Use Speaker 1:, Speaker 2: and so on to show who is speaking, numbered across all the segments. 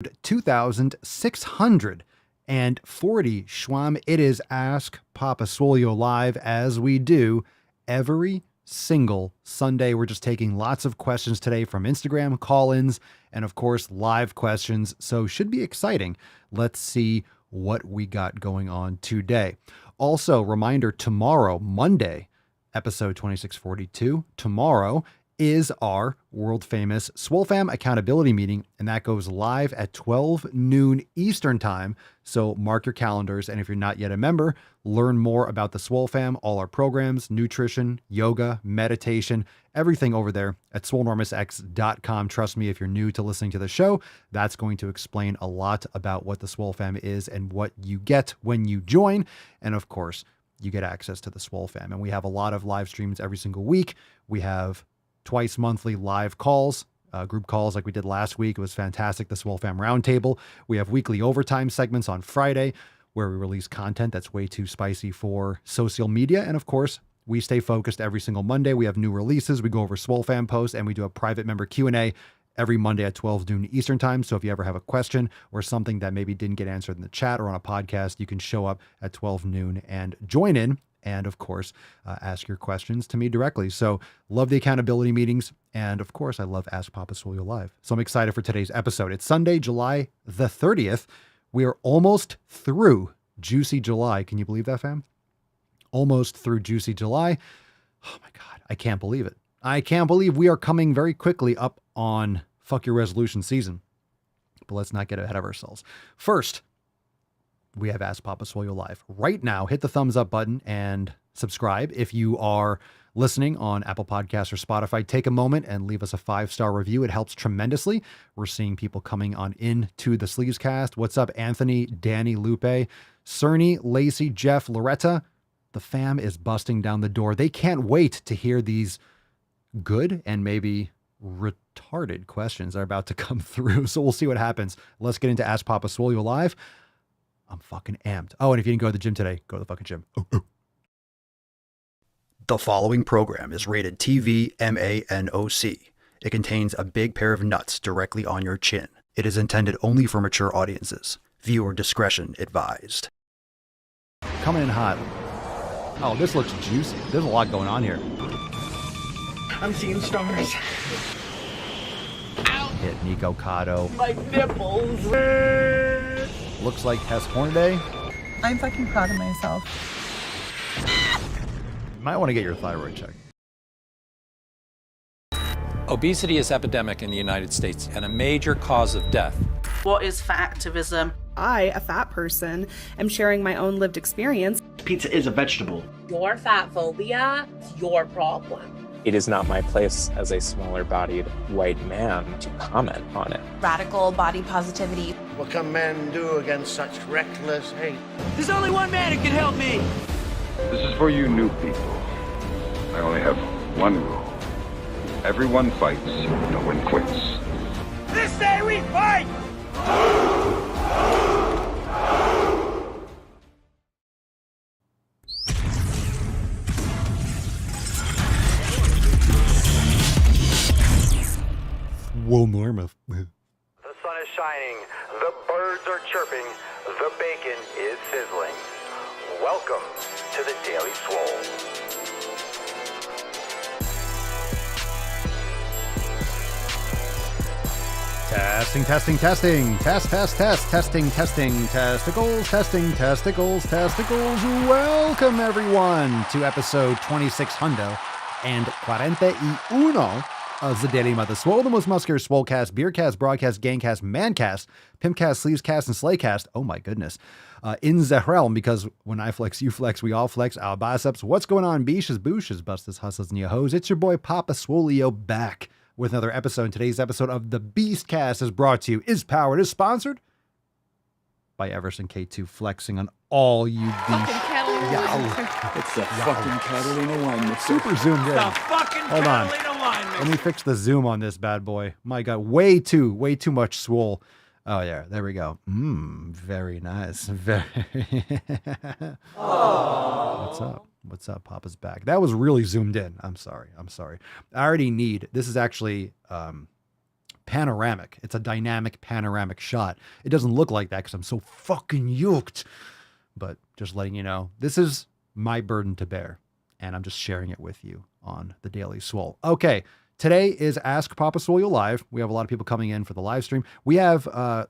Speaker 1: 2640. Schwam, it is Ask Papa Swolio live, as we do every single Sunday. We're just taking lots of questions today from Instagram, call-ins, and of course, live questions. So should be exciting. Let's see what we got going on today. Also, reminder, tomorrow, Monday, episode 2642, tomorrow is our world famous Swole Fam accountability meeting, and that goes live at 12 noon Eastern time. So mark your calendars. And if you're not yet a member, learn more about the Swole Fam, all our programs, nutrition, yoga, meditation, everything over there at swolenormousx.com. Trust me, if you're new to listening to the show, that's going to explain a lot about what the Swole Fam is and what you get when you join. And of course, you get access to the Swole Fam. And we have a lot of live streams every single week. We have twice monthly live calls, group calls like we did last week. It was fantastic. The Swole Fam Roundtable. We have weekly overtime segments on Friday where we release content that's way too spicy for social media. And of course, we stay focused every single Monday. We have new releases. We go over Swole Fam posts, and we do a private member Q&A every Monday at 12 noon Eastern time. So if you ever have a question or something that maybe didn't get answered in the chat or on a podcast, you can show up at 12 noon and join in. And of course, ask your questions to me directly. So love the accountability meetings. And of course, I love Ask Papa Swolio Live. So I'm excited for today's episode. It's Sunday, July the 30th. We are almost through Juicy July. Can you believe that, fam? Almost through Juicy July. Oh my God, I can't believe it. I can't believe we are coming very quickly up on Fuck Your Resolution season. But let's not get ahead of ourselves. First, we have Ask Papa Swolio Live. Right now, hit the thumbs up button and subscribe. If you are listening on Apple Podcasts or Spotify, take a moment and leave us a 5-star review. It helps tremendously. We're seeing people coming on into the Sleeves Cast. What's up, Anthony, Danny, Lupe, Cerny, Lacey, Jeff, Loretta? The fam is busting down the door. They can't wait to hear these good and maybe retarded questions that are about to come through. So we'll see what happens. Let's get into Ask Papa Swolio Live. I'm fucking amped. Oh, and if you didn't go to the gym today, go to the fucking gym. The following program is rated TV MANOC. It contains a big pair of nuts directly on your chin. It is intended only for mature audiences. Viewer discretion advised. Coming in hot. Oh, this looks juicy. There's a lot going on here.
Speaker 2: I'm seeing stars. Ow!
Speaker 1: Hit Nico Cotto.
Speaker 2: My nipples.
Speaker 1: Looks like Tess Hornaday.
Speaker 3: I'm fucking proud of myself.
Speaker 1: You might want to get your thyroid checked.
Speaker 4: Obesity is epidemic in the United States and a major cause of death.
Speaker 5: What is fat activism?
Speaker 6: I, a fat person, am sharing my own lived experience.
Speaker 2: Pizza is a vegetable.
Speaker 7: Your fat phobia is your problem.
Speaker 8: It is not my place as a smaller-bodied white man to comment on it.
Speaker 9: Radical body positivity.
Speaker 10: What can men do against such reckless hate?
Speaker 2: There's only one man who can help me.
Speaker 11: This is for you new people. I only have one rule. Everyone fights, no one quits.
Speaker 2: This day we fight!
Speaker 1: Whoa, Norma.
Speaker 12: The sun is shining, the birds are chirping, the bacon is sizzling. Welcome to the Daily Swole.
Speaker 1: Testing. Testicles. Welcome, everyone, to episode 2600 and 41 of the Daily Mother Swole, the most muscular Swolecast, Beercast, Broadcast, Gangcast, Mancast, Pimpcast, Sleevescast, and Slaycast. Oh my goodness. In the realm, because when I flex, you flex, we all flex our biceps. What's going on, beaches, booshes, busters, hustlers, and your hoes? It's your boy Papa Swolio back with another episode. Today's episode of the Beastcast is brought to you, is powered, is sponsored by Everson K2, flexing on all you beasts.
Speaker 13: It's the fucking Catalina wine mixer.
Speaker 1: Super zoomed in.
Speaker 2: The fucking
Speaker 1: Hold on.
Speaker 2: Catalina wine mixer.
Speaker 1: Let me fix the zoom on this bad boy. My God, way too much swole. Oh yeah, there we go. Very nice. Very. What's up? Papa's back. That was really zoomed in. I'm sorry. I already need. This is actually panoramic. It's a dynamic panoramic shot. It doesn't look like that because I'm so fucking yoked. But just letting you know, this is my burden to bear, and I'm just sharing it with you on the Daily Swole. Okay, today is Ask Papa Swolio Live. We have a lot of people coming in for the live stream. We have a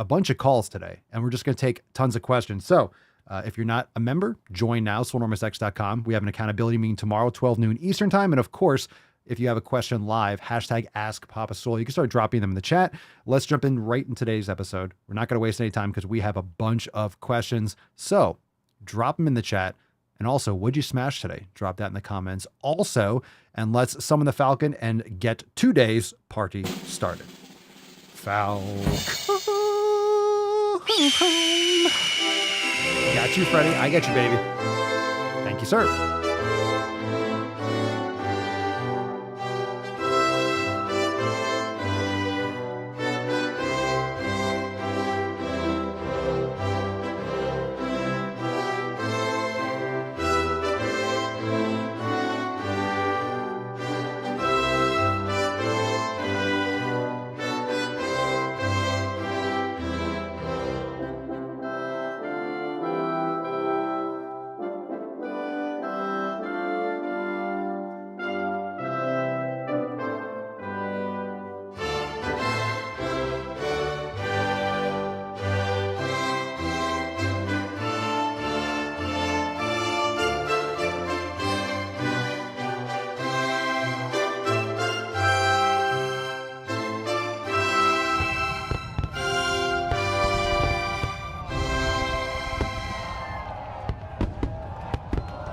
Speaker 1: bunch of calls today, and we're just going to take tons of questions. So if you're not a member, join now, swolenormousx.com. We have an accountability meeting tomorrow, 12 noon Eastern time. And of course, if you have a question live, hashtag Ask Papa Swole. You can start dropping them in the chat. Let's jump in right in today's episode. We're not going to waste any time because we have a bunch of questions. So drop them in the chat. And also, what'd you smash today? Drop that in the comments. Also, and let's summon the Falcon and get today's party started. Falcon. Got you, Freddie. I got you, baby. Thank you, sir.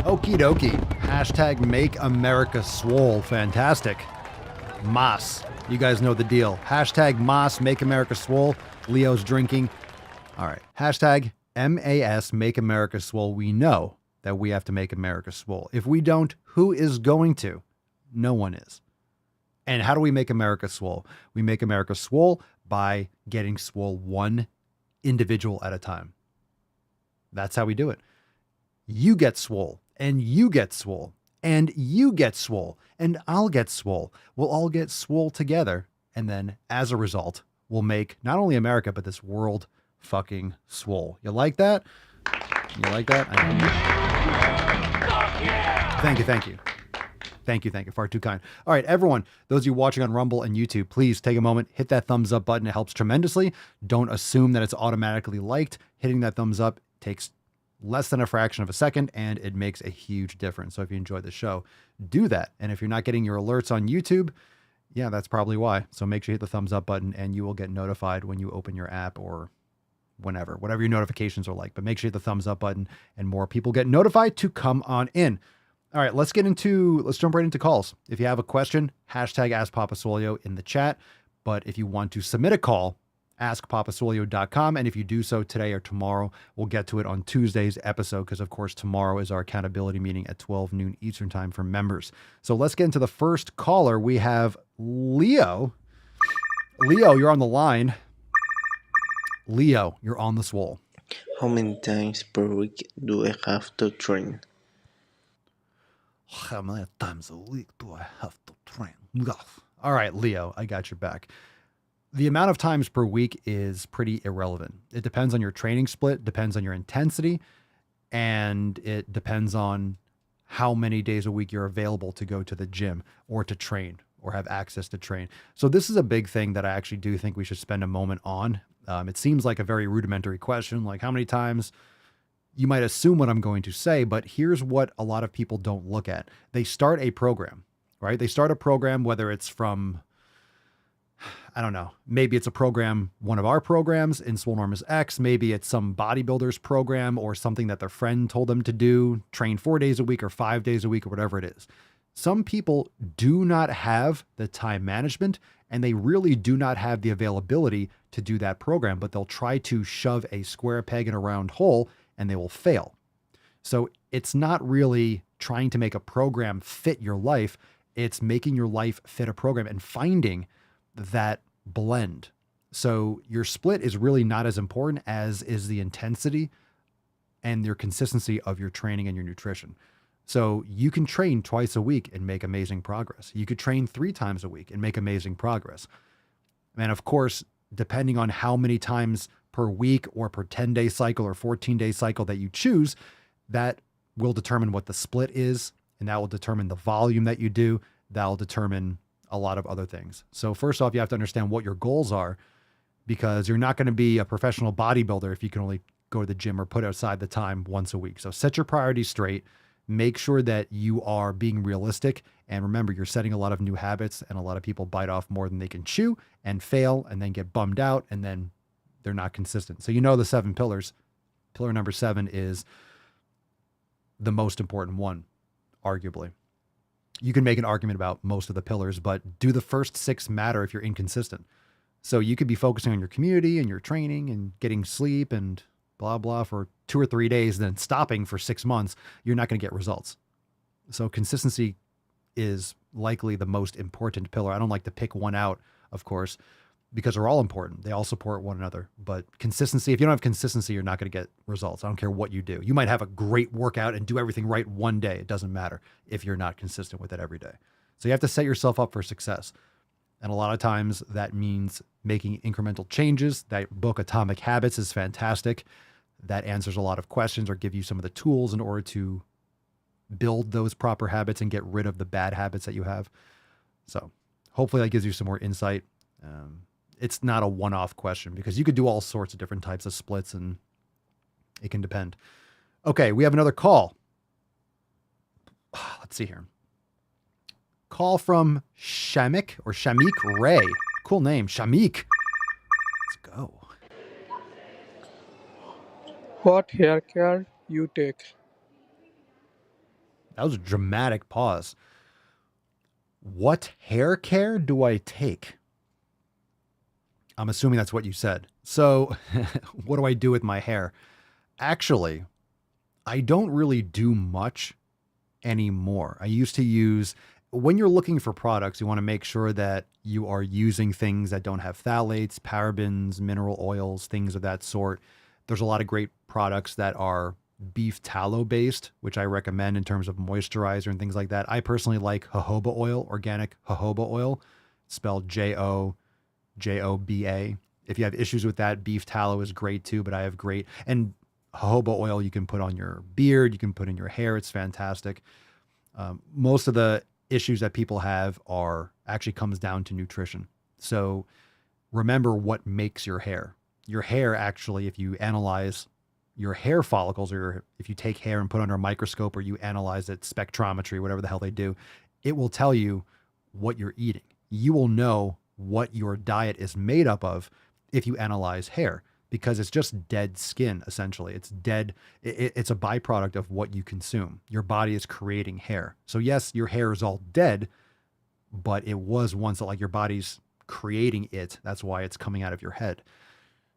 Speaker 1: Okie dokie. Hashtag Make America Swole. Fantastic. Moss. You guys know the deal. Hashtag Moss, Make America Swole. Leo's drinking. All right. Hashtag MAS, Make America Swole. We know that we have to make America swole. If we don't, who is going to? No one is. And how do we make America swole? We make America swole by getting swole one individual at a time. That's how we do it. You get swole, and you get swole, and you get swole, and I'll get swole. We'll all get swole together. And then as a result, we'll make not only America, but this world fucking swole. You like that? You like that? Thank you. Thank you. Far too kind. All right, everyone, those of you watching on Rumble and YouTube, please take a moment, hit that thumbs up button. It helps tremendously. Don't assume that it's automatically liked. Hitting that thumbs up takes less than a fraction of a second, and it makes a huge difference. So if you enjoyed the show, do that. And if you're not getting your alerts on YouTube, yeah, that's probably why. So make sure you hit the thumbs up button, and you will get notified when you open your app or whatever your notifications are like. But make sure you hit the thumbs up button, and more people get notified to come on in. All right, let's jump right into calls. If you have a question, hashtag Ask Papa Swolio in the chat. But if you want to submit a call, askpapaswolio.com. And if you do so today or tomorrow, we'll get to it on Tuesday's episode because, of course, tomorrow is our accountability meeting at 12 noon Eastern time for members. So let's get into the first caller. We have Leo. Leo, you're on the line. Leo, you're on the swole.
Speaker 14: How many times per week do I have to train?
Speaker 1: How many times a week do I have to train? All right, Leo, I got your back. The amount of times per week is pretty irrelevant. It depends on your training split, depends on your intensity, and it depends on how many days a week you're available to go to the gym or to train or have access to train. So this is a big thing that I actually do think we should spend a moment on. It seems like a very rudimentary question, like how many times. You might assume what I'm going to say, but here's what a lot of people don't look at. They start a program, right? They start a program, whether it's from, I don't know, maybe it's a program, one of our programs in Swolenormous X, maybe it's some bodybuilder's program or something that their friend told them to do, train 4 days a week or 5 days a week or whatever it is. Some people do not have the time management and they really do not have the availability to do that program, but they'll try to shove a square peg in a round hole and they will fail. So it's not really trying to make a program fit your life. It's making your life fit a program and finding that blend. So your split is really not as important as is the intensity and your consistency of your training and your nutrition. So you can train twice a week and make amazing progress. You could train 3 times a week and make amazing progress. And of course, depending on how many times per week or per 10-day cycle or 14-day cycle that you choose, that will determine what the split is, and that will determine the volume that you do. That will determine a lot of other things. So first off, you have to understand what your goals are, because you're not going to be a professional bodybuilder if you can only go to the gym or put aside the time once a week. So set your priorities straight. Make sure that you are being realistic. And remember, you're setting a lot of new habits, and a lot of people bite off more than they can chew and fail and then get bummed out, and then they're not consistent. So you know the 7 pillars. Pillar number 7 is the most important one, arguably. You can make an argument about most of the pillars, but do the first 6 matter if you're inconsistent? So you could be focusing on your community and your training and getting sleep and blah, blah for 2 or 3 days, then stopping for 6 months. You're not going to get results. So consistency is likely the most important pillar. I don't like to pick one out, of course, because they're all important. They all support one another. But consistency, if you don't have consistency, you're not going to get results. I don't care what you do. You might have a great workout and do everything right one day. It doesn't matter if you're not consistent with it every day. So you have to set yourself up for success. And a lot of times that means making incremental changes. That book, Atomic Habits, is fantastic. That answers a lot of questions or give you some of the tools in order to build those proper habits and get rid of the bad habits that you have. So hopefully that gives you some more insight. It's not a one-off question, because you could do all sorts of different types of splits and it can depend. Okay, we have another call. Let's see here. Call from Shamik Ray. Cool name, Shamik. Let's go.
Speaker 15: What hair care you take?
Speaker 1: That was a dramatic pause. What hair care do I take? I'm assuming that's what you said. So what do I do with my hair? Actually, I don't really do much anymore. I used to use, when you're looking for products, you want to make sure that you are using things that don't have phthalates, parabens, mineral oils, things of that sort. There's a lot of great products that are beef tallow based, which I recommend in terms of moisturizer and things like that. I personally like jojoba oil, organic jojoba oil, spelled Jojoba. If you have issues with that, beef tallow is great too, but I have great, and jojoba oil you can put on your beard, you can put in your hair. It's fantastic. Most of the issues that people have are actually comes down to nutrition. So remember what makes your hair. Your hair actually, if you analyze your hair follicles, or if you take hair and put it under a microscope, or you analyze it, spectrometry, whatever the hell they do, it will tell you what you're eating. You will know what your diet is made up of if you analyze hair, because it's just dead skin. Essentially, it's dead. It's a byproduct of what you consume. Your body is creating hair. So yes, your hair is all dead, but it was once, like, your body's creating it. That's why it's coming out of your head.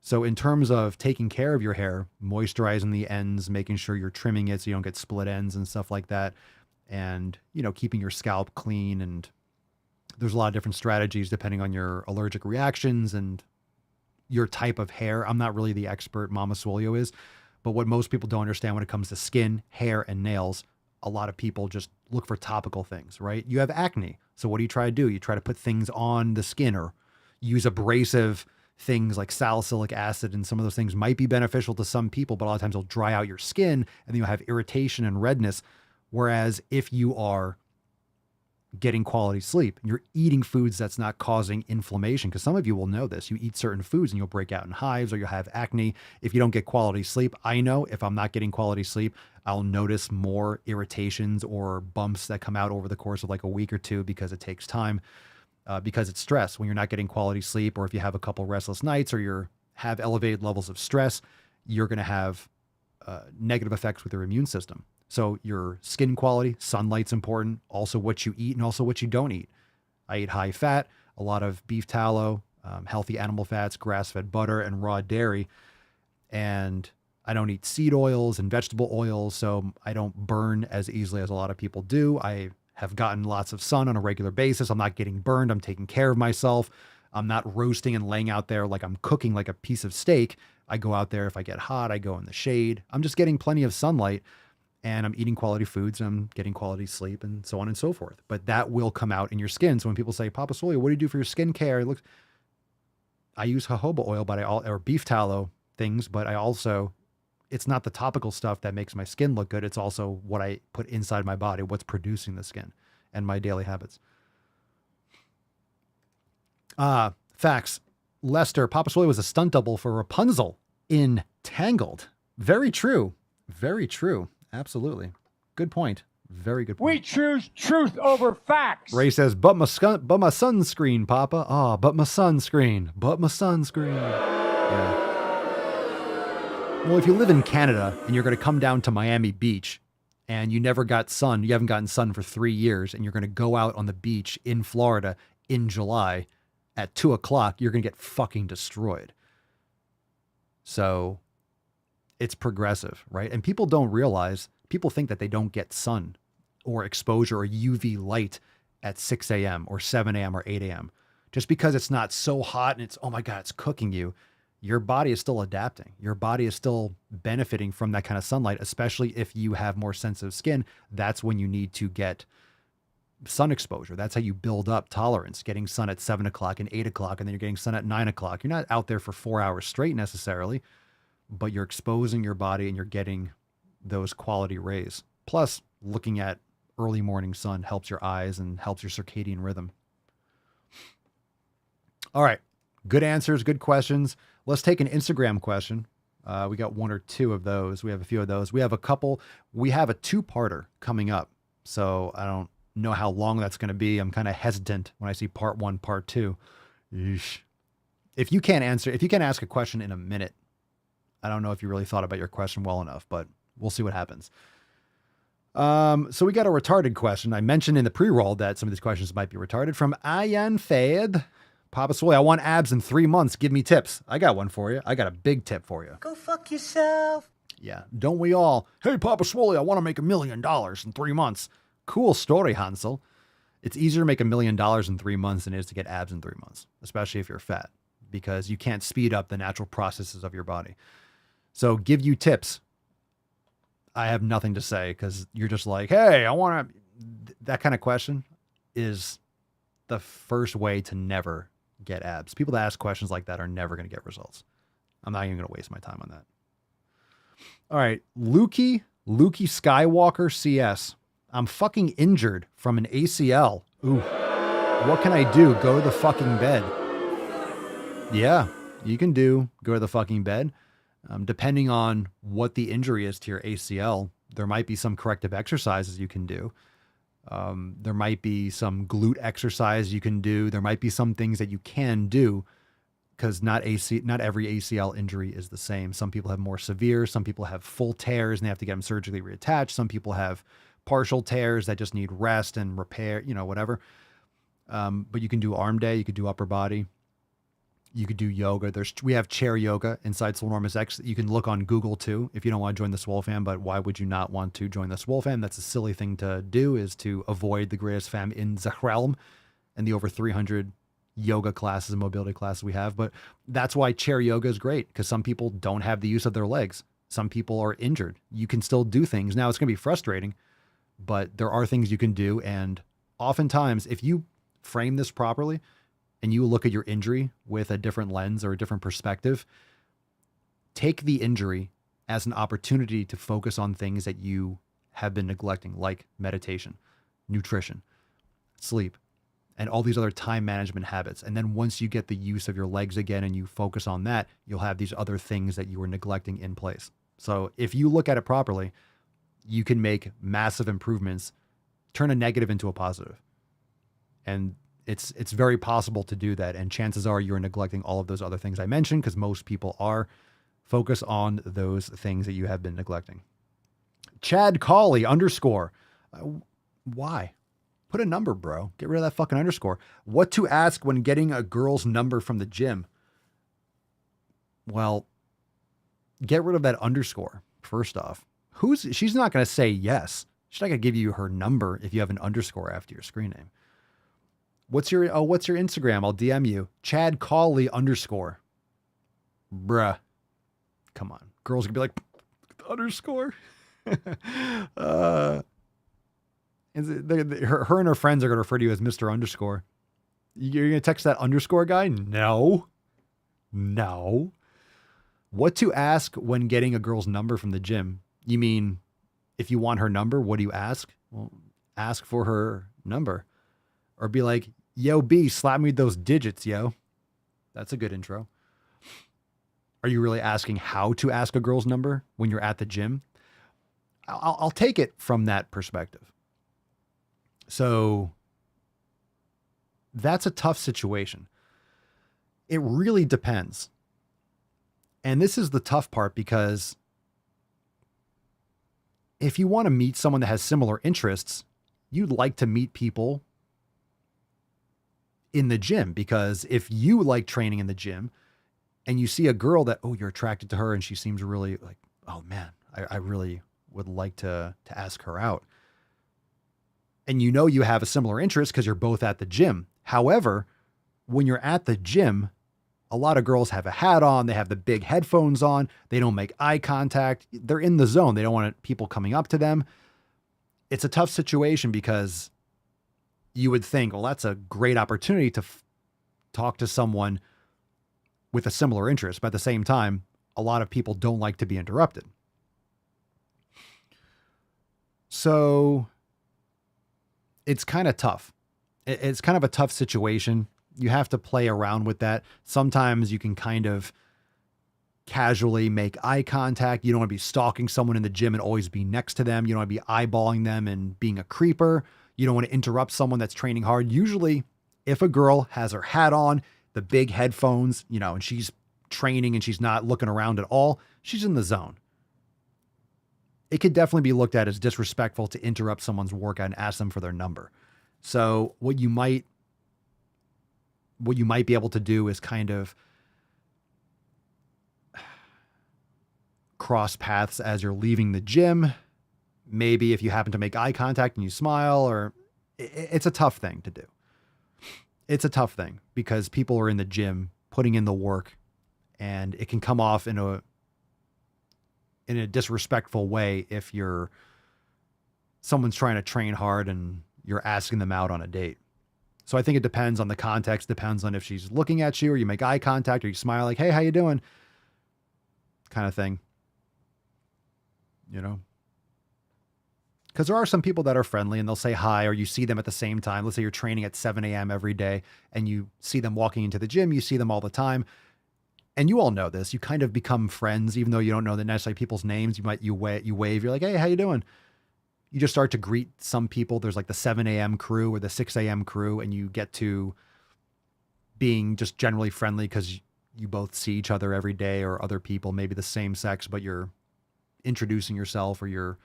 Speaker 1: So in terms of taking care of your hair, moisturizing the ends, making sure you're trimming it so you don't get split ends and stuff like that, and, you know, keeping your scalp clean, and there's a lot of different strategies depending on your allergic reactions and your type of hair. I'm not really the expert, Mama Swolio is, but what most people don't understand when it comes to skin, hair, and nails, a lot of people just look for topical things, right? You have acne. So what do? You try to put things on the skin, or use abrasive things like salicylic acid, and some of those things might be beneficial to some people, but a lot of times they'll dry out your skin and then you'll have irritation and redness. Whereas if you are getting quality sleep, you're eating foods that's not causing inflammation, because some of you will know this. You eat certain foods and you'll break out in hives, or you'll have acne if you don't get quality sleep. I know if I'm not getting quality sleep, I'll notice more irritations or bumps that come out over the course of like a week or two, because it takes time. Because it's stress. When you're not getting quality sleep, or if you have a couple restless nights, or you have elevated levels of stress, you're going to have negative effects with your immune system. So your skin quality, sunlight's important, also what you eat and also what you don't eat. I eat high fat, a lot of beef tallow, healthy animal fats, grass-fed butter, and raw dairy. And I don't eat seed oils and vegetable oils, so I don't burn as easily as a lot of people do. I have gotten lots of sun on a regular basis. I'm not getting burned. I'm taking care of myself. I'm not roasting and laying out there like I'm cooking like a piece of steak. I go out there. If I get hot, I go in the shade. I'm just getting plenty of sunlight, and I'm eating quality foods, and I'm getting quality sleep, and so on and so forth. But that will come out in your skin. So when people say, Papa Swolio, what do you do for your skincare? I use jojoba oil, or beef tallow things, but it's not the topical stuff that makes my skin look good. It's also what I put inside my body, what's producing the skin, and my daily habits. Facts. Lester, Papa Swolio was a stunt double for Rapunzel in Tangled. Very true. Very true. Absolutely. Good point. Very good point.
Speaker 2: We choose truth over facts.
Speaker 1: Ray says, but my sunscreen, Papa. But my sunscreen. Yeah. Well, if you live in Canada and you're going to come down to Miami Beach and you never got sun, you haven't gotten sun for 3 years, and you're going to go out on the beach in Florida in July at 2:00, you're going to get fucking destroyed. So it's progressive, right? And people don't realize, people think that they don't get sun or exposure or UV light at 6 a.m. or 7 a.m. or 8 a.m. Just because it's not so hot and it's, oh my God, it's cooking you. Your body is still adapting. Your body is still benefiting from that kind of sunlight, especially if you have more sensitive skin. That's when you need to get sun exposure. That's how you build up tolerance, getting sun at 7:00 and 8:00, and then you're getting sun at 9:00. You're not out there for 4 hours straight necessarily, but you're exposing your body and you're getting those quality rays. Plus, looking at early morning sun helps your eyes and helps your circadian rhythm. All right. Good answers, good questions. Let's take an Instagram question. We got one or two of those. We have a few of those. We have a couple. We have a two-parter coming up. So I don't know how long that's going to be. I'm kind of hesitant when I see part 1, part 2. Yeesh. If you can't ask a question in a minute, I don't know if you really thought about your question well enough, but we'll see what happens. So we got a retarded question. I mentioned in the pre-roll that some of these questions might be retarded, from Ayan Fayed. Papa Swolio, I want abs in 3 months. Give me tips. I got one for you. I got a big tip for you.
Speaker 2: Go fuck yourself.
Speaker 1: Yeah. Don't we all? Hey, Papa Swolio, I want to make $1 million in 3 months. Cool story, Hansel. It's easier to make $1 million in 3 months than it is to get abs in 3 months, especially if you're fat, because you can't speed up the natural processes of your body. So give you tips. I have nothing to say because you're just like, hey, I want to. That kind of question is the first way to never get abs. People that ask questions like that are never going to get results. I'm not even going to waste my time on that. All right. Lukey Skywalker CS. I'm fucking injured from an ACL. Ooh. What can I do? Go to the fucking bed. Yeah, you can go to the fucking bed. Depending on what the injury is to your ACL, there might be some corrective exercises you can do. There might be some glute exercise you can do. There might be some things that you can do because not every ACL injury is the same. Some people have more severe. Some people have full tears and they have to get them surgically reattached. Some people have partial tears that just need rest and repair, whatever. But you can do arm day. You could do upper body. You could do yoga. We have chair yoga inside Swolenormous X. You can look on Google too if you don't want to join the Swole fam. But why would you not want to join the Swole fam? That's a silly thing to do, is to avoid the greatest fam in the realm and the over 300 yoga classes and mobility classes we have. But that's why chair yoga is great, because some people don't have the use of their legs. Some people are injured. You can still do things. Now it's going to be frustrating, but there are things you can do. And oftentimes, if you frame this properly, and you look at your injury with a different lens or a different perspective, take the injury as an opportunity to focus on things that you have been neglecting, like meditation, nutrition, sleep, and all these other time management habits. And then once you get the use of your legs again and you focus on that, you'll have these other things that you were neglecting in place. So if you look at it properly, you can make massive improvements, turn a negative into a positive. And it's very possible to do that. And chances are you're neglecting all of those other things I mentioned, because most people are. Focus on those things that you have been neglecting. Chad Cawley _ why? Put a number, bro. Get rid of that fucking underscore. What to ask when getting a girl's number from the gym? Well, get rid of that underscore. First off, she's not going to say yes. She's not going to give you her number if you have an underscore after your screen name. What's your Instagram? I'll DM you. Chad Cawley _. Bruh. Come on. Girls are gonna be like, underscore. Her and her friends are gonna refer to you as Mr. Underscore. You're gonna text that underscore guy? No. No. What to ask when getting a girl's number from the gym? You mean if you want her number, what do you ask? Well, ask for her number. Or be like, yo, B, slap me those digits, yo. That's a good intro. Are you really asking how to ask a girl's number when you're at the gym? I'll take it from that perspective. So that's a tough situation. It really depends. And this is the tough part because if you want to meet someone that has similar interests, you'd like to meet people in the gym, because if you like training in the gym and you see a girl that, oh, you're attracted to her and she seems really like, oh man, I really would like to ask her out. And you know you have a similar interest because you're both at the gym. However, when you're at the gym, a lot of girls have a hat on, they have the big headphones on, they don't make eye contact, they're in the zone, they don't want people coming up to them. It's a tough situation because you would think, well, that's a great opportunity to talk to someone with a similar interest. But at the same time, a lot of people don't like to be interrupted. So it's kind of tough. It's kind of a tough situation. You have to play around with that. Sometimes you can kind of casually make eye contact. You don't want to be stalking someone in the gym and always be next to them. You don't want to be eyeballing them and being a creeper. You don't want to interrupt someone that's training hard. Usually, if a girl has her hat on, the big headphones, and she's training and she's not looking around at all, she's in the zone. It could definitely be looked at as disrespectful to interrupt someone's workout and ask them for their number. So what you might be able to do is kind of cross paths as you're leaving the gym. Maybe if you happen to make eye contact and you smile, or it's a tough thing to do. It's a tough thing because people are in the gym putting in the work, and it can come off in a disrespectful way if someone's trying to train hard and you're asking them out on a date. So I think it depends on the context, depends on if she's looking at you or you make eye contact or you smile like, hey, how you doing? Kind of thing. Because there are some people that are friendly and they'll say hi, or you see them at the same time. Let's say you're training at 7 a.m. every day and you see them walking into the gym. You see them all the time. And you all know this. You kind of become friends, even though you don't know necessarily people's names. You wave. You're like, hey, how you doing? You just start to greet some people. There's like the 7 a.m. crew or the 6 a.m. crew, and you get to being just generally friendly because you both see each other every day, or other people, maybe the same sex, but you're introducing yourself, or you're,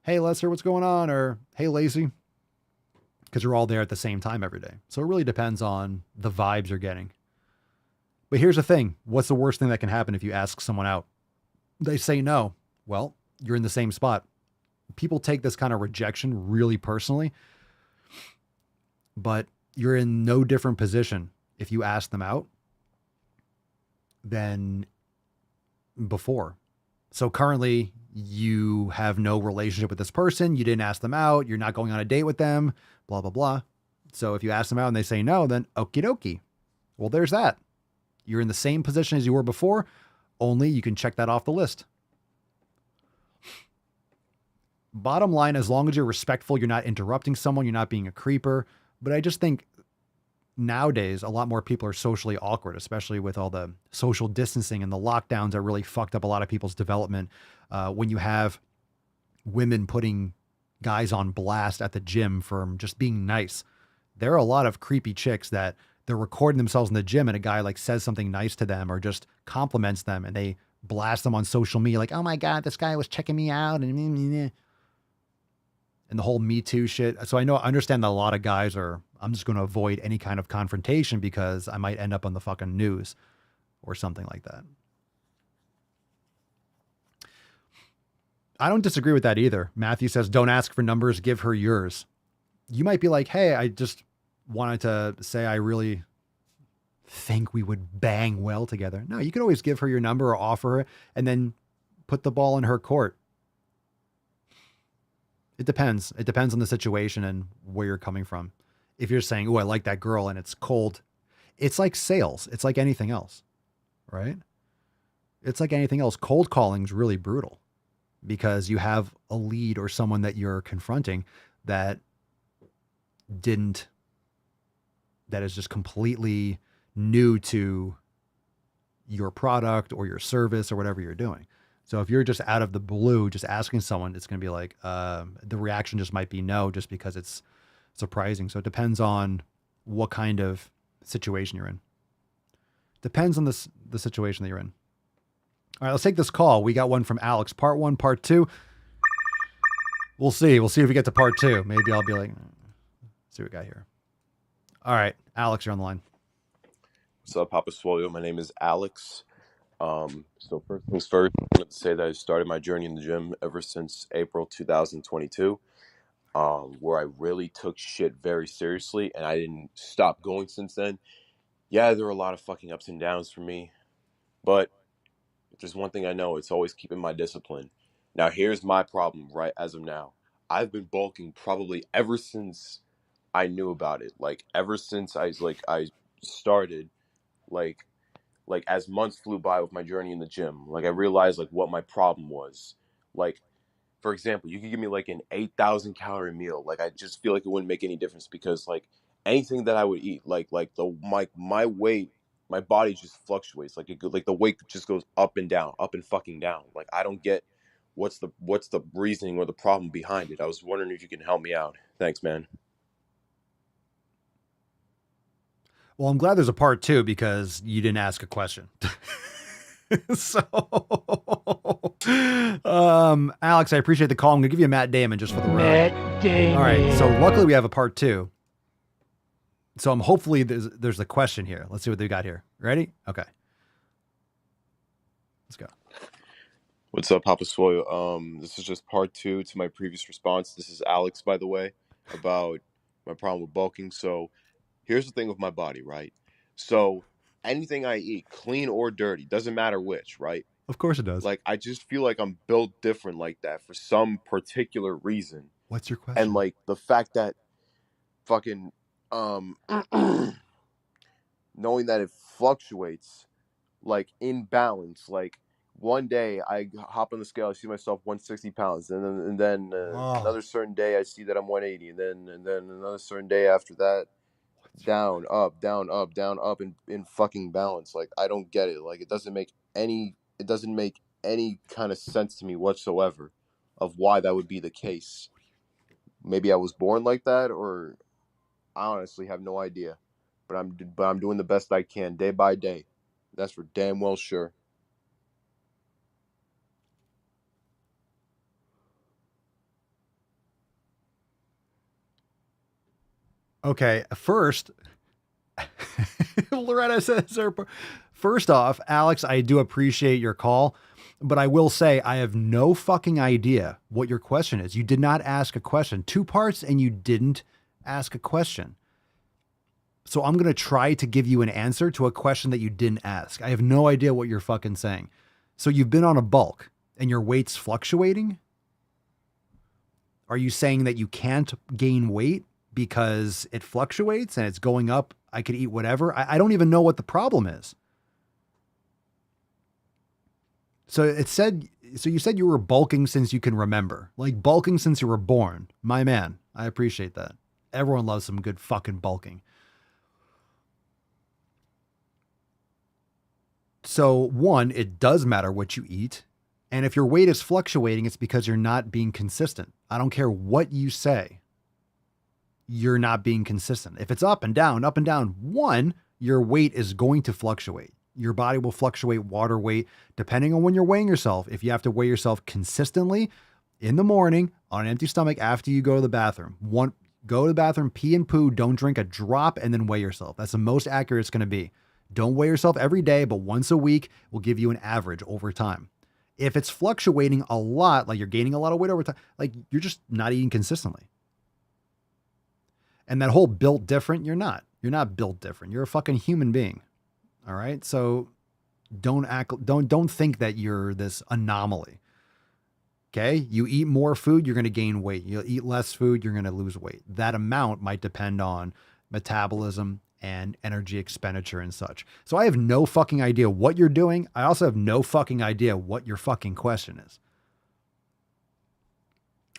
Speaker 1: hey, Lester, what's going on? Or, hey, Lacey, because you're all there at the same time every day. So it really depends on the vibes you're getting. But here's the thing. What's the worst thing that can happen if you ask someone out? They say no. Well, you're in the same spot. People take this kind of rejection really personally, but you're in no different position if you ask them out than before. So currently you have no relationship with this person. You didn't ask them out. You're not going on a date with them, blah, blah, blah. So if you ask them out and they say no, then okie dokie. Well, there's that. You're in the same position as you were before, only you can check that off the list. Bottom line, as long as you're respectful, you're not interrupting someone, you're not being a creeper. But I just think nowadays, a lot more people are socially awkward, especially with all the social distancing and the lockdowns that really fucked up a lot of people's development. When you have women putting guys on blast at the gym for just being nice, there are a lot of creepy chicks that they're recording themselves in the gym and a guy like says something nice to them or just compliments them, and they blast them on social media like, oh my God, this guy was checking me out, and the whole Me Too shit. So I understand that a lot of guys I'm just going to avoid any kind of confrontation because I might end up on the fucking news or something like that. I don't disagree with that either. Matthew says, don't ask for numbers, give her yours. You might be like, hey, I just wanted to say I really think we would bang well together. No, you can always give her your number or offer her and then put the ball in her court. It depends. It depends on the situation and where you're coming from. If you're saying, oh, I like that girl and it's cold, it's like sales. It's like anything else. right? It's like anything else. Cold calling is really brutal because you have a lead or someone that you're confronting that is just completely new to your product or your service or whatever you're doing. So if you're just out of the blue, just asking someone, it's going to be like, the reaction just might be no, just because it's surprising. So it depends on what kind of situation you're in. Depends on the situation that you're in. All right, let's take this call. We got one from Alex. Part 1, part 2. We'll see. We'll see if we get to part 2. Maybe I'll be like, see what we got here. All right, Alex, you're on the line.
Speaker 16: What's up, Papa Swolio? My name is Alex. So first things first, I wanted to say that I started my journey in the gym ever since April 2022, where I really took shit very seriously, and I didn't stop going since then. Yeah, there were a lot of fucking ups and downs for me, but there's one thing I know, it's always keeping my discipline. Now, here's my problem right as of now. I've been bulking probably ever since I knew about it. Like, ever since I started, like as months flew by with my journey in the gym, like I realized like what my problem was. Like, for example, you could give me like an 8,000 calorie meal. Like, I just feel like it wouldn't make any difference because like anything that I would eat, like my weight, my body just fluctuates. Like the weight just goes up and down, up and fucking down. Like, I don't get what's the reasoning or the problem behind it. I was wondering if you can help me out. Thanks, man.
Speaker 1: Well, I'm glad there's a part 2 because you didn't ask a question. So, Alex, I appreciate the call. I'm going to give you a Matt Damon just for the road.
Speaker 2: Matt Damon.
Speaker 1: All right. So luckily we have a part 2. So I'm hopefully there's a question here. Let's see what they got here. Ready? Okay. Let's go.
Speaker 16: What's up, Papa Swolio? This is just part 2 to my previous response. This is Alex, by the way, about my problem with bulking. So here's the thing with my body, right? So anything I eat, clean or dirty, doesn't matter which, right?
Speaker 1: Of course it does.
Speaker 16: Like, I just feel like I'm built different like that for some particular reason.
Speaker 1: What's your question?
Speaker 16: And like the fact that fucking knowing that it fluctuates, like in balance, like one day I hop on the scale, I see myself 160 pounds, and then another certain day I see that I'm 180, and then another certain day after that, down, up, down, up, down, up, in fucking balance. Like, I don't get it. Like, it doesn't make any kind of sense to me whatsoever of why that would be the case. Maybe I was born like that, or I honestly have no idea. But I'm doing the best I can day by day. That's for damn well sure.
Speaker 1: Okay, first, Loretta says, first off, Alex, I do appreciate your call, but I will say I have no fucking idea what your question is. You did not ask a question. 2 parts and you didn't ask a question. So I'm going to try to give you an answer to a question that you didn't ask. I have no idea what you're fucking saying. So you've been on a bulk and your weight's fluctuating? Are you saying that you can't gain weight because it fluctuates and it's going up? I could eat whatever. I don't even know what the problem is. So you said you were bulking since you can remember, like bulking since you were born. My man, I appreciate that. Everyone loves some good fucking bulking. So one, it does matter what you eat. And if your weight is fluctuating, it's because you're not being consistent. I don't care what you say. You're not being consistent. If it's up and down, one, your weight is going to fluctuate. Your body will fluctuate water weight depending on when you're weighing yourself. If you have to weigh yourself consistently in the morning on an empty stomach after you go to the bathroom, go to the bathroom, pee and poo, don't drink a drop, and then weigh yourself. That's the most accurate it's going to be. Don't weigh yourself every day, but once a week will give you an average over time. If it's fluctuating a lot, like you're gaining a lot of weight over time, like you're just not eating consistently. And that whole built different, you're not built different. You're a fucking human being. All right. So don't think that you're this anomaly. Okay. You eat more food, you're going to gain weight. You eat less food, you're going to lose weight. That amount might depend on metabolism and energy expenditure and such. So I have no fucking idea what you're doing. I also have no fucking idea what your fucking question is.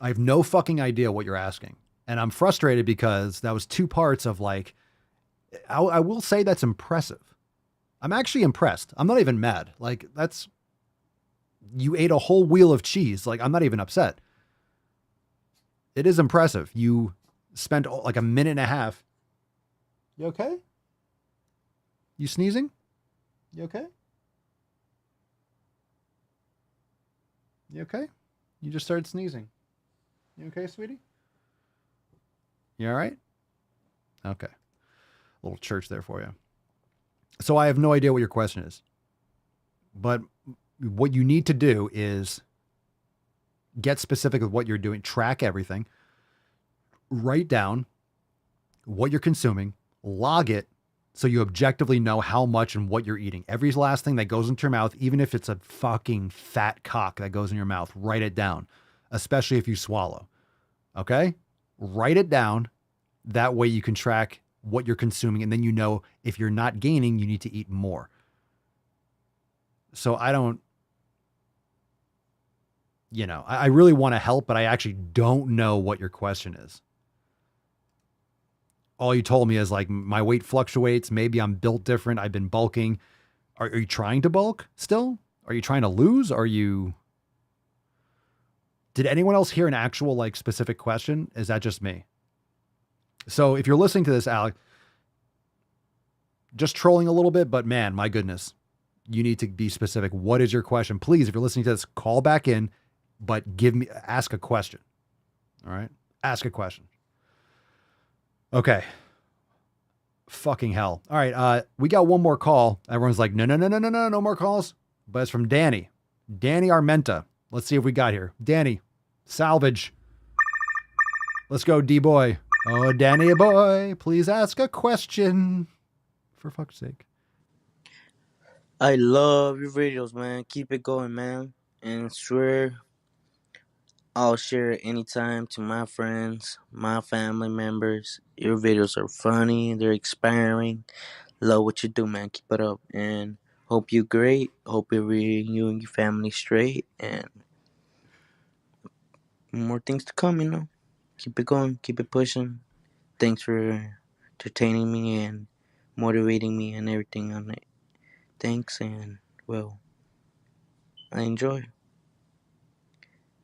Speaker 1: I have no fucking idea what you're asking. And I'm frustrated because that was two parts of like, I will say that's impressive. I'm actually impressed. I'm not even mad. Like you ate a whole wheel of cheese. Like, I'm not even upset. It is impressive. You spent like a minute and a half. You okay? You sneezing? You okay? You okay? You just started sneezing. You okay, sweetie? You all right? Okay. A little church there for you. So I have no idea what your question is. But what you need to do is get specific with what you're doing, track everything, write down what you're consuming, log it so you objectively know how much and what you're eating. Every last thing that goes into your mouth, even if it's a fucking fat cock that goes in your mouth, write it down, especially if you swallow. Okay? Write it down. That way you can track what you're consuming, and then you know if you're not gaining, you need to eat more. So I don't, I really want to help, but I actually don't know what your question is. All you told me is like, my weight fluctuates. Maybe I'm built different. I've been bulking. Are you trying to bulk still? Are you trying to lose? Did anyone else hear an actual like specific question? Is that just me? So if you're listening to this, Alec, just trolling a little bit, but man, my goodness, you need to be specific. What is your question? Please, if you're listening to this, call back in, but ask a question. All right. Ask a question. Okay. Fucking hell. All right. We got one more call. Everyone's like, no more calls. But it's from Danny Armenta. Let's see if we got here. Danny, salvage. Let's go, D-boy. Oh, Danny boy, please ask a question. For fuck's sake.
Speaker 14: I love your videos, man. Keep it going, man. And swear I'll share it anytime to my friends, my family members. Your videos are funny. They're inspiring. Love what you do, man. Keep it up. And hope you're great. Hope you and your family straight. And more things to come, Keep it going. Keep it pushing. Thanks for entertaining me and motivating me and everything on it. Thanks, and, well, I enjoy.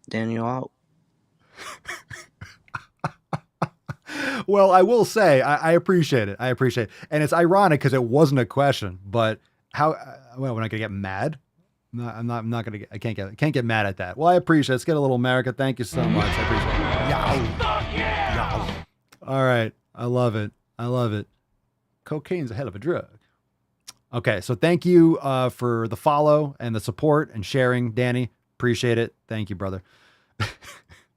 Speaker 14: Daniel out.
Speaker 1: Well, I will say, I appreciate it. And it's ironic because it wasn't a question, but we're not going to get mad. No, I'm not going to I can't get mad at that. Well, I appreciate it. Let's get a little America. Thank you so much. I appreciate it. Yow. All right. I love it. Cocaine's a hell of a drug. Okay. So thank you for the follow and the support and sharing, Danny. Appreciate it. Thank you, brother.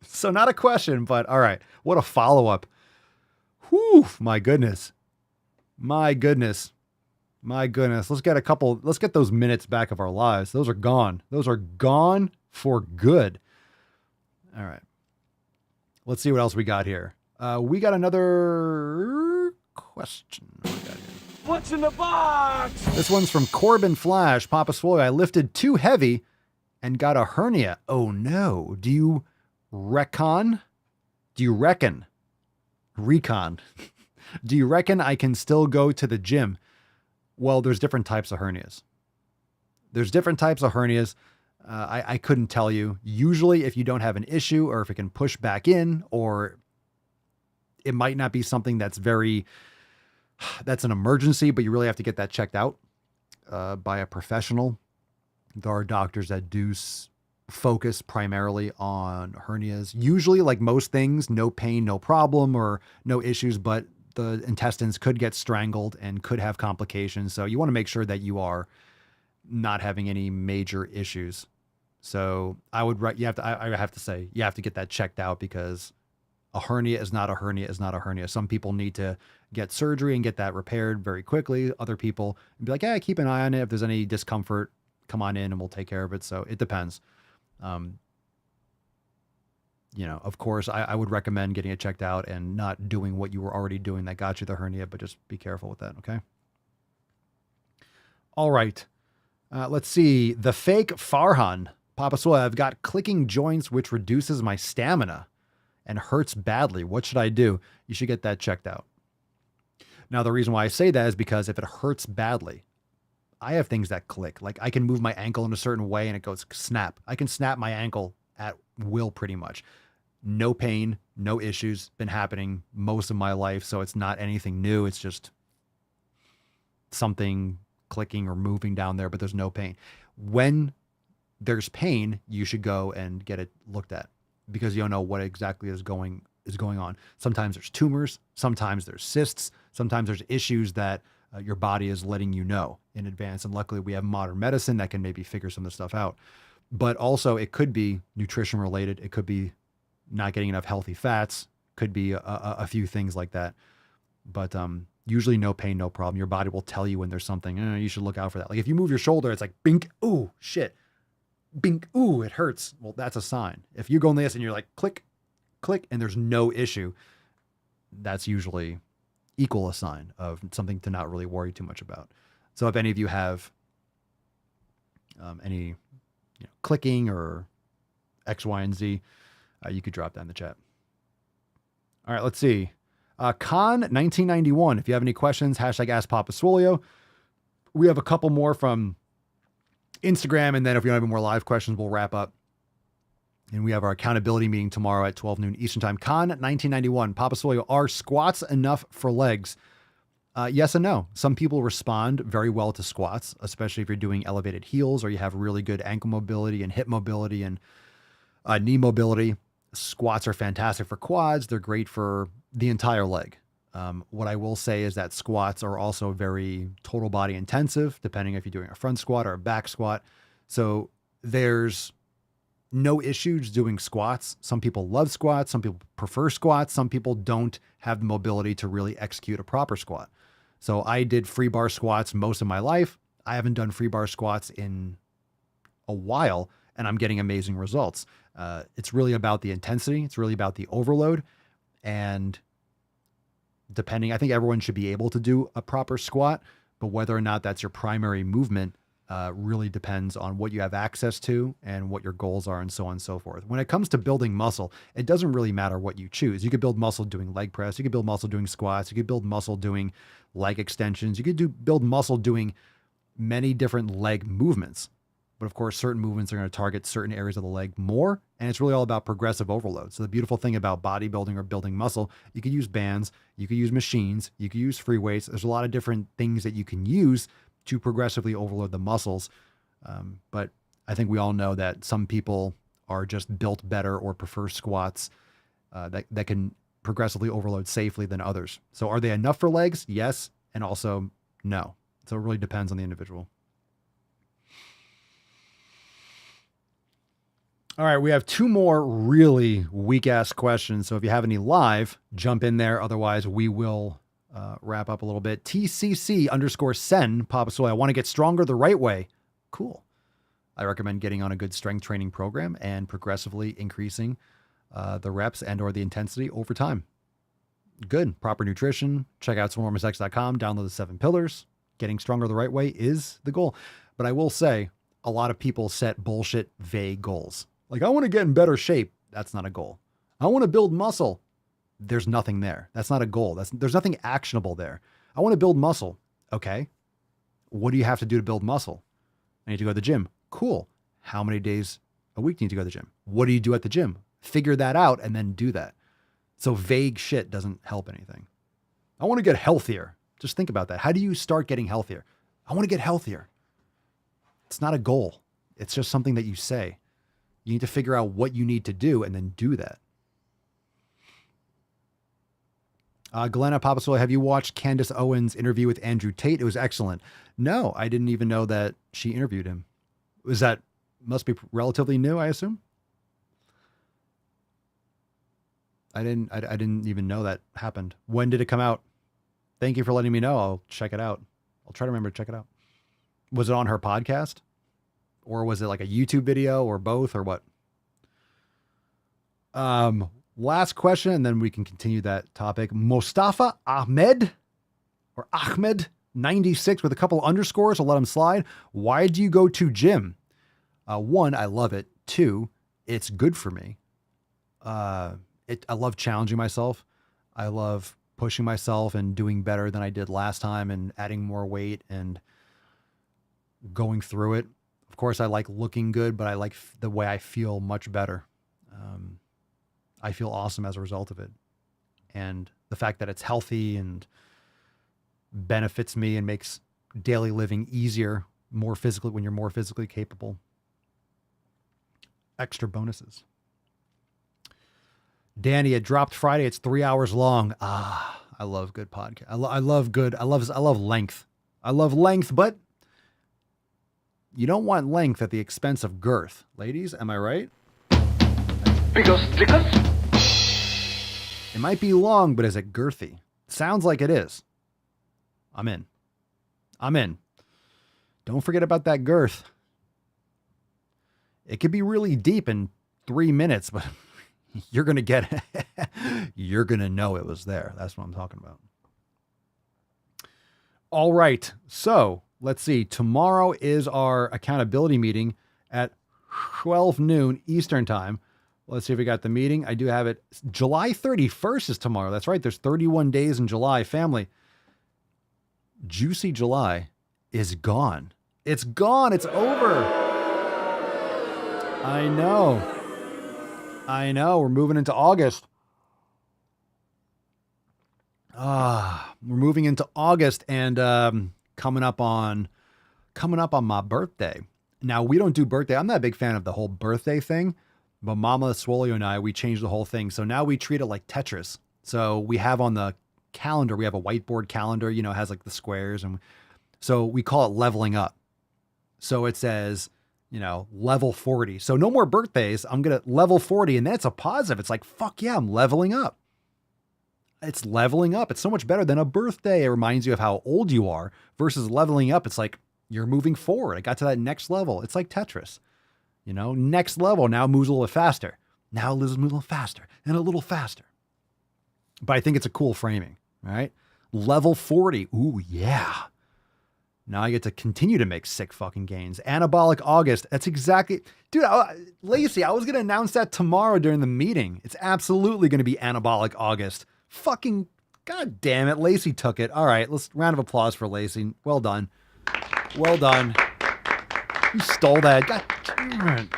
Speaker 1: So not a question, but all right. What a follow-up. Whew, my goodness. Let's get those minutes back of our lives. Those are gone. Those are gone for good. All right. Let's see what else we got here. We got another question.
Speaker 2: What's in the box?
Speaker 1: This one's from Corbin Flash. Papa Swolio, I lifted too heavy and got a hernia. Oh no. Do you reckon? Do you reckon I can still go to the gym? Well, there's different types of hernias. I couldn't tell you. Usually if you don't have an issue or if it can push back in, or it might not be something that's an emergency, but you really have to get that checked out by a professional. There are doctors that do focus primarily on hernias. Usually, like most things, no pain, no problem, or no issues, but the intestines could get strangled and could have complications. So you want to make sure that you are not having any major issues. So I have to say you have to get that checked out, because a hernia is not a hernia. Some people need to get surgery and get that repaired very quickly. Other people be like, yeah, keep an eye on it. If there's any discomfort, come on in and we'll take care of it. So it depends. of course, I would recommend getting it checked out and not doing what you were already doing that got you the hernia, but just be careful with that, okay? All right. Let's see. The fake Farhan. Papa Swole, I've got clicking joints, which reduces my stamina and hurts badly. What should I do? You should get that checked out. Now, the reason why I say that is because if it hurts badly, I have things that click. Like I can move my ankle in a certain way and it goes snap. I can snap my ankle at will pretty much. No pain, no issues. Been happening most of my life, so it's not anything new. It's just something clicking or moving down there, but there's no pain. When there's pain, you should go and get it looked at because you don't know what exactly is going on. Sometimes there's tumors, sometimes there's cysts, sometimes there's issues that your body is letting you know in advance. And luckily we have modern medicine that can maybe figure some of this stuff out. But also it could be nutrition related. It could be not getting enough healthy fats, could be a few things like that. But usually no pain, no problem. Your body will tell you when there's something, you should look out for that. Like if you move your shoulder, it's like, bink, ooh, shit. Bink, ooh, it hurts. Well, that's a sign. If you go on this and you're like, click, click, and there's no issue, that's usually equal a sign of something to not really worry too much about. So if any of you have any clicking or X, Y, and Z, you could drop that in the chat. All right, let's see. Con 1991. If you have any questions, hashtag Ask Papa Swolio. We have a couple more from Instagram, and then if we don't have any more live questions, we'll wrap up. And we have our accountability meeting tomorrow at 12 noon Eastern time. Con 1991. Papa Swolio, are squats enough for legs? Yes and no. Some people respond very well to squats, especially if you're doing elevated heels or you have really good ankle mobility and hip mobility and knee mobility. Squats are fantastic for quads. They're great for the entire leg. What I will say is that squats are also very total body intensive, depending if you're doing a front squat or a back squat. So there's no issues doing squats. Some people love squats. Some people prefer squats. Some people don't have the mobility to really execute a proper squat. So I did free bar squats most of my life. I haven't done free bar squats in a while, and I'm getting amazing results. It's really about the intensity. It's really about the overload. And depending, I think everyone should be able to do a proper squat, but whether or not that's your primary movement really depends on what you have access to and what your goals are and so on and so forth. When it comes to building muscle, it doesn't really matter what you choose. You could build muscle doing leg press. You could build muscle doing squats. You could build muscle doing leg extensions. You could build muscle doing many different leg movements. But of course, certain movements are going to target certain areas of the leg more. And it's really all about progressive overload. So the beautiful thing about bodybuilding or building muscle, you could use bands, you could use machines, you could use free weights. There's a lot of different things that you can use to progressively overload the muscles. But I think we all know that some people are just built better or prefer squats that can progressively overload safely than others. So are they enough for legs? Yes. And also no. So it really depends on the individual. All right, we have two more really weak-ass questions. So if you have any live, jump in there. Otherwise, we will wrap up a little bit. TCC_Sen, Papa Soy, I want to get stronger the right way. Cool. I recommend getting on a good strength training program and progressively increasing the reps and or the intensity over time. Good. Proper nutrition. Check out SwimmerMSX.com. Download the 7 pillars. Getting stronger the right way is the goal. But I will say, a lot of people set bullshit, vague goals. Like, I want to get in better shape. That's not a goal. I want to build muscle. There's nothing there. That's not a goal. There's nothing actionable there. I want to build muscle. Okay. What do you have to do to build muscle? I need to go to the gym. Cool. How many days a week do you need to go to the gym? What do you do at the gym? Figure that out and then do that. So vague shit doesn't help anything. I want to get healthier. Just think about that. How do you start getting healthier? I want to get healthier. It's not a goal. It's just something that you say. You need to figure out what you need to do and then do that. Glenna Papa Soy, have you watched Candace Owens' interview with Andrew Tate? It was excellent. No, I didn't even know that she interviewed him. Must be relatively new, I assume? I didn't even know that happened. When did it come out? Thank you for letting me know. I'll check it out. I'll try to remember to check it out. Was it on her podcast? Or was it like a YouTube video or both or what? Last question, and then we can continue that topic. Mustafa Ahmed or Ahmed 96 with a couple of underscores. I'll let him slide. Why do you go to gym? One, I love it. Two, it's good for me. I love challenging myself. I love pushing myself and doing better than I did last time and adding more weight and going through it. Of course, I like looking good, but I like the way I feel much better. I feel awesome as a result of it. And the fact that it's healthy and benefits me and makes daily living easier, more physically, when you're more physically capable. Extra bonuses. Danny, it dropped Friday. It's 3 hours long. I love good podcast. I love length. I love length, but you don't want length at the expense of girth. Ladies, am I right? It might be long, but is it girthy? Sounds like it is. I'm in. Don't forget about that girth. It could be really deep in 3 minutes, but you're going to get it. You're going to know it was there. That's what I'm talking about. All right. So let's see. Tomorrow is our accountability meeting at 12 noon Eastern time. Let's see if we got the meeting. I do have it. July 31st is tomorrow. That's right. There's 31 days in July. Family. Juicy July is gone. It's gone. It's over. I know. We're moving into August. We're moving into August and coming up on my birthday. Now, we don't do birthday. I'm not a big fan of the whole birthday thing, but Mama Swolio and I, we changed the whole thing. So now we treat it like Tetris. So we have on the calendar, we have a whiteboard calendar, it has like the squares. And so we call it leveling up. So it says, level 40. So no more birthdays. I'm going to level 40. And that's a positive. It's like, fuck yeah, I'm leveling up. It's leveling up. It's so much better than a birthday. It reminds you of how old you are versus leveling up. It's like you're moving forward. I got to that next level. It's like Tetris, next level now moves a little faster. Now Liz moves a little faster and a little faster. But I think it's a cool framing, right? Level 40. Ooh, yeah. Now I get to continue to make sick fucking gains. Anabolic August. That's exactly, dude, Lacey, I was going to announce that tomorrow during the meeting. It's absolutely going to be Anabolic August. Fucking, god damn it. Lacey took it. All right. Let's round of applause for Lacey. Well done. Well done. You stole that. God damn it.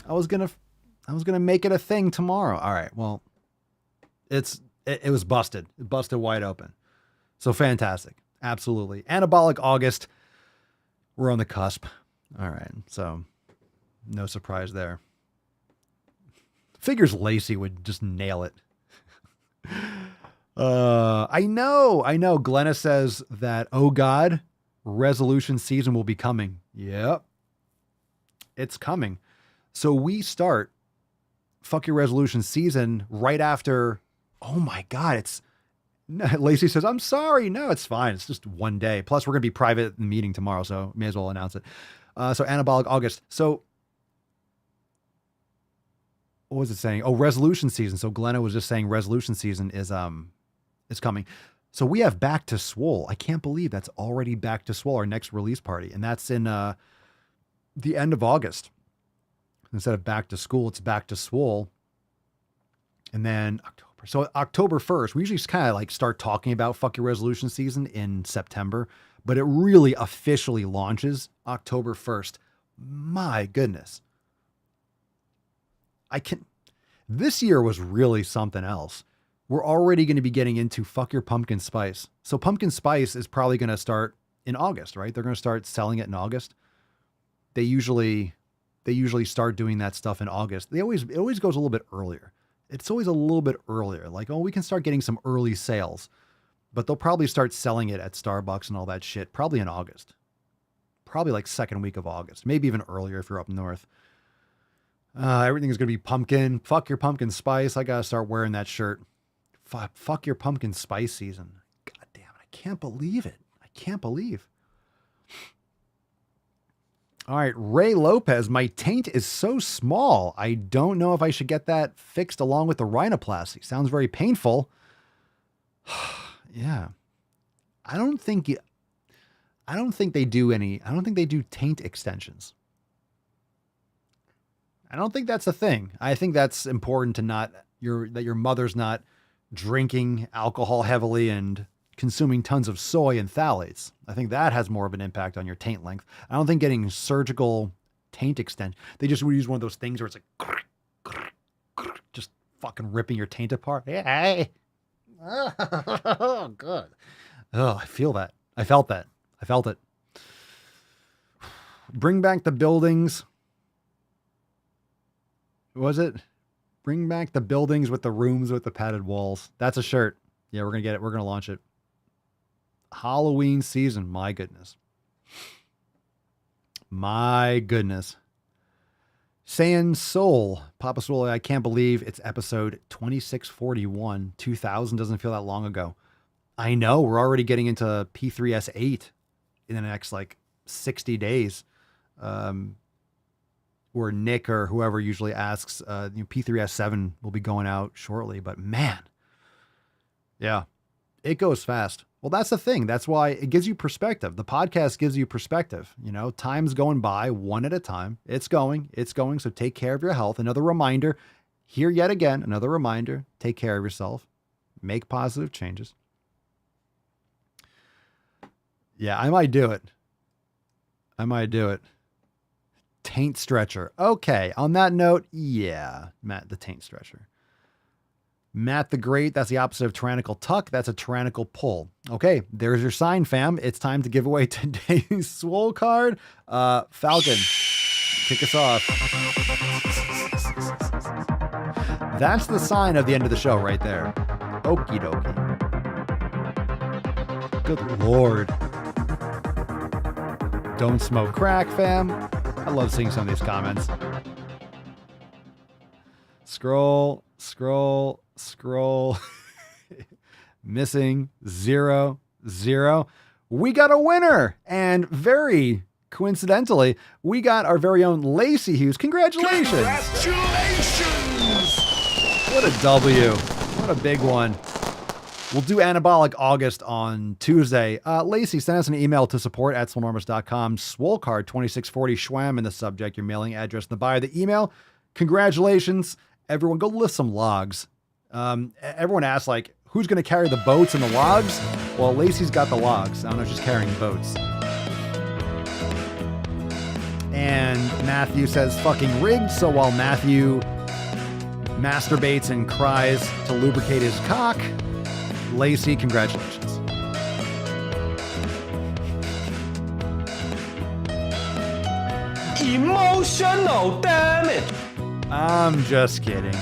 Speaker 1: I was going to make it a thing tomorrow. All right. Well, it was busted. It busted wide open. So fantastic. Absolutely. Anabolic August. We're on the cusp. All right. So no surprise there. Figures Lacey would just nail it. I know. Glenna says that, oh God, resolution season will be coming. Yep. It's coming. So we start Fuck Your Resolution season right after. Oh my God. Lacey says, I'm sorry. No, it's fine. It's just one day. Plus we're going to be private in the meeting tomorrow. So may as well announce it. So Anabolic August. So what was it saying? Oh, resolution season. So Glenna was just saying resolution season is coming. So we have Back to Swole. I can't believe that's already Back to Swole, our next release party. And that's in the end of August. Instead of Back to School, it's Back to Swole. And then October. So October 1st, we usually just kind of like start talking about Fuck Your Resolution season in September, but it really officially launches October 1st. My goodness. This year was really something else. We're already going to be getting into Fuck Your Pumpkin Spice. So pumpkin spice is probably going to start in August, right? They're going to start selling it in August. They usually start doing that stuff in August. It always goes a little bit earlier. It's always a little bit earlier. Like, oh, we can start getting some early sales, but they'll probably start selling it at Starbucks and all that shit probably in August. Probably like second week of August, maybe even earlier if you're up north. Everything is going to be pumpkin. Fuck your pumpkin spice. I got to start wearing that shirt. Fuck your pumpkin spice season. God damn it. I can't believe it. I can't believe. All right, Ray Lopez, my taint is so small. I don't know if I should get that fixed along with the rhinoplasty. Sounds very painful. Yeah. I don't think they do taint extensions. I don't think that's a thing. I think that's important to that your mother's not drinking alcohol heavily and consuming tons of soy and phthalates. I think that has more of an impact on your taint length. I don't think getting surgical taint extension, they just would use one of those things where it's like just fucking ripping your taint apart. Hey. Oh, good. Oh, I feel that. I felt that. I felt it. Bring back the buildings. What was it? Bring back the buildings with the rooms with the padded walls. That's a shirt. Yeah, we're going to get it. We're going to launch it. Halloween season. My goodness. My goodness. Saying Soul. Papa Soul, I can't believe it's episode 2641. 2000 doesn't feel that long ago. I know. We're already getting into P3S8 in the next 60 days. Where Nick or whoever usually asks, P3S7 will be going out shortly. But man, yeah, it goes fast. Well, that's the thing. That's why it gives you perspective. The podcast gives you perspective. Time's going by one at a time. It's going. So take care of your health. Another reminder here yet again, another reminder, take care of yourself, make positive changes. Yeah, I might do it. Taint stretcher. Okay. On that note, yeah, Matt, the taint stretcher. Matt the Great, that's the opposite of tyrannical tuck. That's a tyrannical pull. Okay, there's your sign, fam. It's time to give away today's Swole card. Falcon, kick us off. That's the sign of the end of the show right there. Okie dokie. Good Lord. Don't smoke crack, fam. I love seeing some of these comments. Scroll. Missing 0, 0. We got a winner. And very coincidentally, we got our very own Lacey Hughes. Congratulations. What a W. What a big one. We'll do Anabolic August on Tuesday. Lacey, send us an email to support@swolenormous.com. Swole card 2640 Schwam in the subject, your mailing address in the bio of the email. Congratulations. Everyone, go lift some logs. Everyone asks, who's going to carry the boats and the logs? Well, Lacey's got the logs. I don't know if she's carrying boats. And Matthew says, fucking rigged. So while Matthew masturbates and cries to lubricate his cock, Lacey, congratulations.
Speaker 2: Emotional damage.
Speaker 1: I'm just kidding.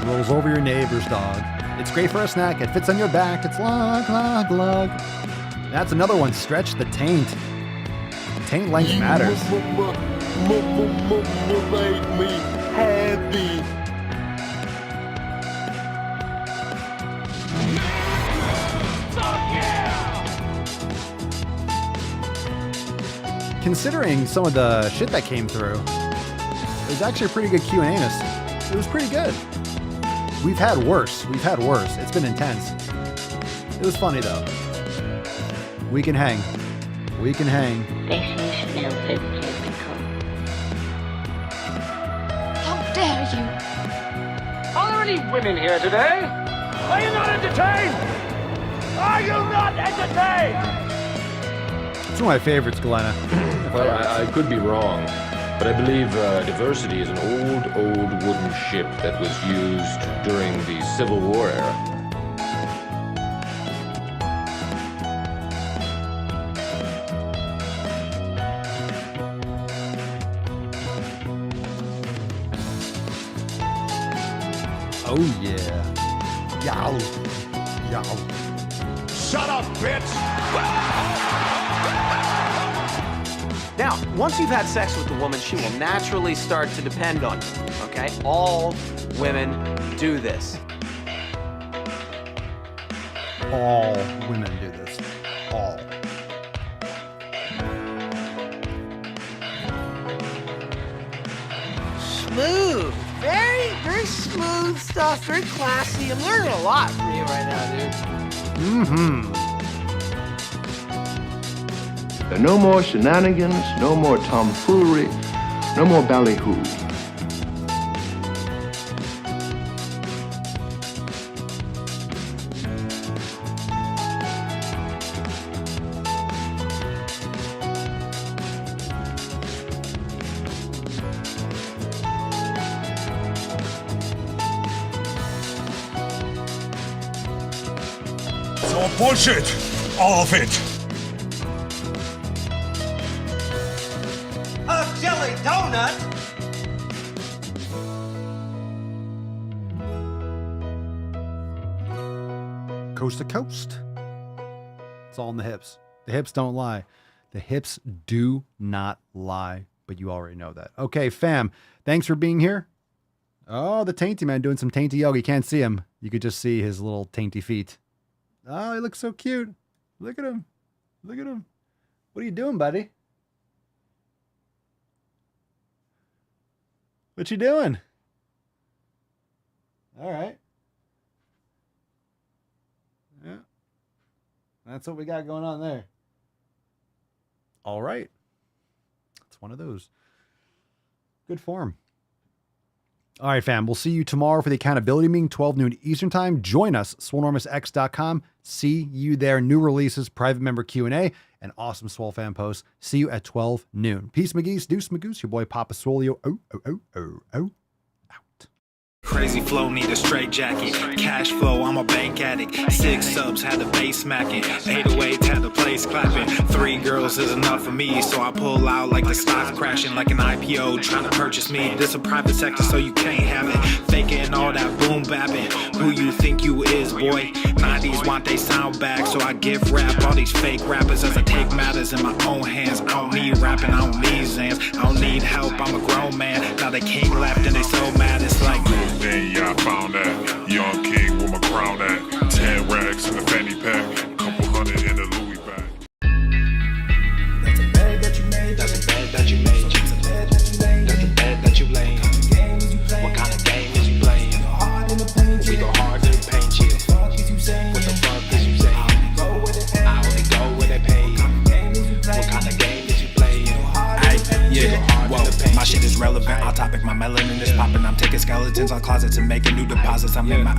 Speaker 1: Rolls over your neighbor's dog. It's great for a snack. It fits on your back. It's lug, lug, lug. That's another one. Stretch the taint. Taint length matters.
Speaker 2: Make me happy.
Speaker 1: Considering some of the shit that came through, it was actually a pretty good Q&A. It was pretty good. We've had worse. It's been intense. It was funny though. We can hang.
Speaker 17: How dare you?
Speaker 2: Are there any women here today? Are you not entertained? Are you not entertained?
Speaker 1: It's one of my favorites, Glenna.
Speaker 18: Well, I could be wrong, but I believe diversity is an old wooden ship that was used during the Civil War era.
Speaker 1: Oh yeah. Yow.
Speaker 2: Shut up, bitch! Now, once you've had sex with the woman, she will naturally start to depend on you, okay? All women do this.
Speaker 1: all women do this. All.
Speaker 10: Smooth. Very, very smooth stuff. Very classy. I'm learning a lot from you right now, dude.
Speaker 1: Mm-hmm.
Speaker 17: There are no more shenanigans, no more tomfoolery, no more ballyhoo.
Speaker 19: It's all bullshit. All of it.
Speaker 10: A jelly donut?
Speaker 1: Coast to coast. It's all in the hips. The hips don't lie. The hips do not lie, but you already know that. Okay, fam, thanks for being here. Oh, the tainty man doing some tainty yoga. You can't see him. You could just see his little tainty feet. Oh, he looks so cute. Look at him. Look at him. What are you doing, buddy? What you doing? All right. Yeah. That's what we got going on there. All right. It's one of those. Good form. All right, fam. We'll see you tomorrow for the accountability meeting, 12 noon Eastern time. Join us, swolenormousx.com. See you there. New releases, private member Q&A, and awesome Swole fan posts. See you at 12 noon. Peace, McGee's, deuce, Magoose, your boy Papa Swolio. Oh.
Speaker 20: Crazy flow, need a straight jacket. Cash flow, I'm a bank addict. 6 subs, had the bass smacking. 808, had the place clapping. 3 girls is enough for me, so I pull out like the stock crashing, like an IPO trying to purchase me. This a private sector, so you can't have it. Faking all that boom bapping. Who you think you is, boy? 90s want they sound back, so I give rap all these fake rappers as I take matters in my own hands. I don't need rapping, I don't need Zans. I don't need help, I'm a grown man. Now they king left and they so mad, it's like
Speaker 19: Then yeah, I found that young king with my crown at 10 racks in the fanny pack, couple hundred in the Louis bag.
Speaker 20: that's a bed that you made, that's a bed that you made, that's a bed that you made, that's a bed that you laid. What kind of game is you playing? We go hard in the paint you. What the fuck is you saying? I only go where they pay. What kind of game is you playing? Yeah, whoa, my shit is relevant. Our topic, my melanin is popping. I'm taking skeletons on closets and making new deposits. I'm in my